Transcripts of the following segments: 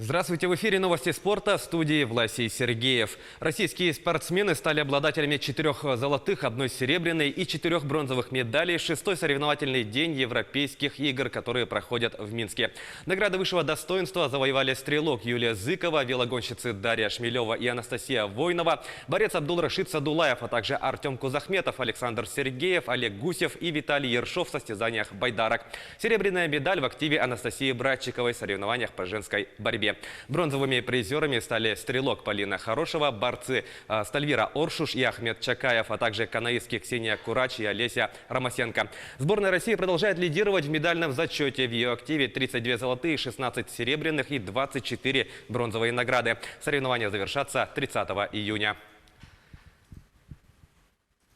Здравствуйте! В эфире новости спорта, в студии Власий Сергеев. Российские спортсмены стали обладателями 4 золотых, 1 серебряной и 4 бронзовых медалей. 6-й соревновательный день Европейских игр, которые проходят в Минске. Награды высшего достоинства завоевали стрелок Юлия Зыкова, велогонщицы Дарья Шмелева и Анастасия Войнова, борец Абдул-Рашид Садулаев, а также Артем Кузахметов, Александр Сергеев, Олег Гусев и Виталий Ершов в состязаниях байдарок. Серебряная медаль в активе Анастасии Братчиковой в соревнованиях по женской борьбе. Бронзовыми призерами стали стрелок Полина Хорошева, борцы Стальвира Оршуш и Ахмед Чакаев, а также каноистки Ксения Курач и Олеся Ромасенко. Сборная России продолжает лидировать в медальном зачете. В ее активе 32 золотые, 16 серебряных и 24 бронзовые награды. Соревнования завершатся 30 июня.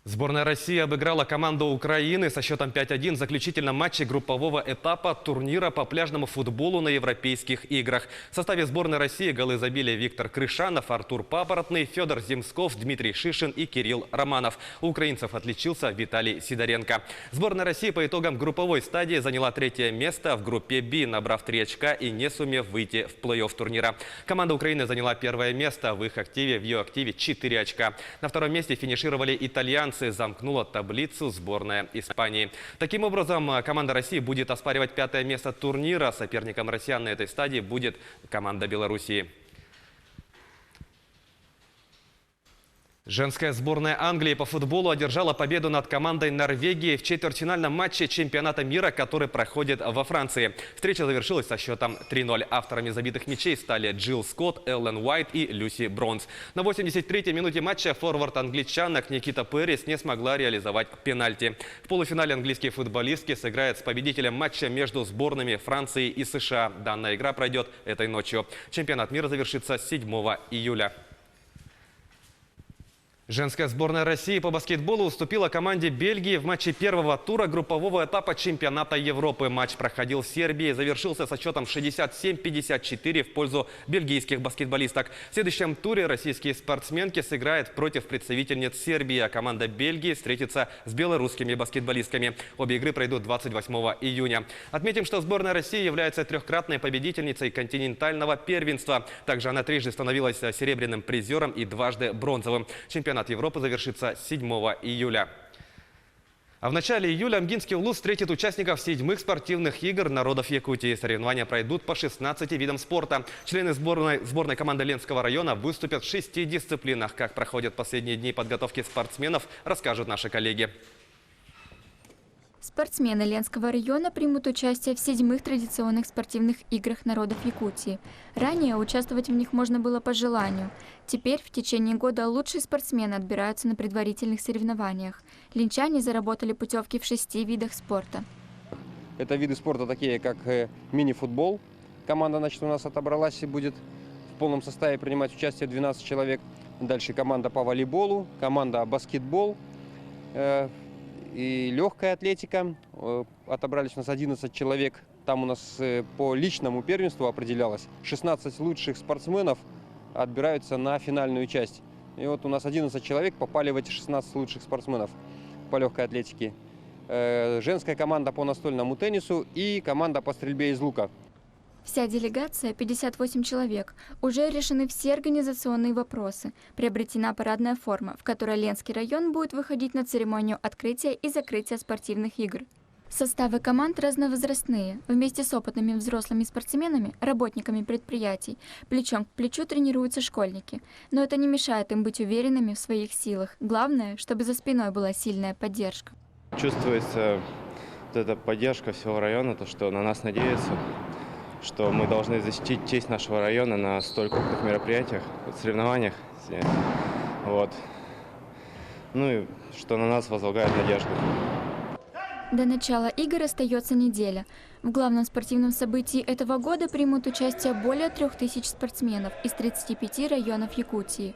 Сборная России обыграла команду Украины со счетом 5-1 в заключительном матче группового этапа турнира по пляжному футболу на Европейских играх. В составе сборной России голы забили Виктор Крышанов, Артур Папоротный, Федор Земсков, Дмитрий Шишин и Кирилл Романов. У украинцев отличился Виталий Сидоренко. Сборная России по итогам групповой стадии заняла 3-е место в группе «Б», набрав 3 очка и не сумев выйти в плей-офф турнира. Команда Украины заняла 1-е место, в ее активе 4 очка. На 2-м месте финишировали итальянцы. Замкнула таблицу сборная Испании. Таким образом, команда России будет оспаривать 5-е место турнира. Соперником россиян на этой стадии будет команда Белоруссии. Женская сборная Англии по футболу одержала победу над командой Норвегии в четвертьфинальном матче чемпионата мира, который проходит во Франции. Встреча завершилась со счетом 3-0. Авторами забитых мячей стали Джилл Скотт, Эллен Уайт и Люси Бронс. На 83-й минуте матча форвард англичанок Никита Пэрис не смогла реализовать пенальти. В полуфинале английские футболистки сыграют с победителем матча между сборными Франции и США. Данная игра пройдет этой ночью. Чемпионат мира завершится 7 июля. Женская сборная России по баскетболу уступила команде Бельгии в матче первого тура группового этапа чемпионата Европы. Матч проходил в Сербии и завершился со счетом 67-54 в пользу бельгийских баскетболисток. В следующем туре российские спортсменки сыграют против представительниц Сербии, а команда Бельгии встретится с белорусскими баскетболистками. Обе игры пройдут 28 июня. Отметим, что сборная России является 3-кратной победительницей континентального первенства. Также она трижды становилась серебряным призером и дважды бронзовым. Чемпионат Европы завершится 7 июля. А в начале июля Мгинский улус встретит участников 7-х спортивных игр народов Якутии. Соревнования пройдут по 16 видам спорта. Члены сборной команды Ленского района выступят в 6 дисциплинах. Как проходят последние дни подготовки спортсменов, расскажут наши коллеги. Спортсмены Ленского района примут участие в 7-х традиционных спортивных играх народов Якутии. Ранее участвовать в них можно было по желанию. Теперь в течение года лучшие спортсмены отбираются на предварительных соревнованиях. Ленчане заработали путевки в 6 видах спорта. Это виды спорта такие, как мини-футбол. Команда, у нас отобралась и будет в полном составе принимать участие 12 человек. Дальше команда по волейболу, команда баскетбол. И легкая атлетика. Отобрались у нас 11 человек. Там у нас по личному первенству определялось. 16 лучших спортсменов отбираются на финальную часть. И вот у нас 11 человек попали в эти 16 лучших спортсменов по легкой атлетике. Женская команда по настольному теннису и команда по стрельбе из лука. Вся делегация, 58 человек, уже решены все организационные вопросы. Приобретена парадная форма, в которой Ленский район будет выходить на церемонию открытия и закрытия спортивных игр. Составы команд разновозрастные. Вместе с опытными взрослыми спортсменами, работниками предприятий, плечом к плечу тренируются школьники. Но это не мешает им быть уверенными в своих силах. Главное, чтобы за спиной была сильная поддержка. Чувствуется вот эта поддержка всего района, то, что на нас надеются, что мы должны защитить честь нашего района на столь крупных мероприятиях, соревнованиях. Вот. Ну и что на нас возлагают надежду. До начала игр остается неделя. В главном спортивном событии этого года примут участие более 3000 спортсменов из 35 районов Якутии.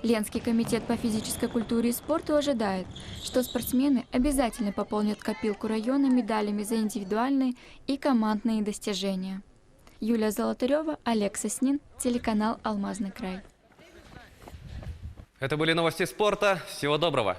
Ленский комитет по физической культуре и спорту ожидает, что спортсмены обязательно пополнят копилку района медалями за индивидуальные и командные достижения. Юлия Золотарева, Олег Соснин, телеканал «Алмазный край». Это были новости спорта. Всего доброго!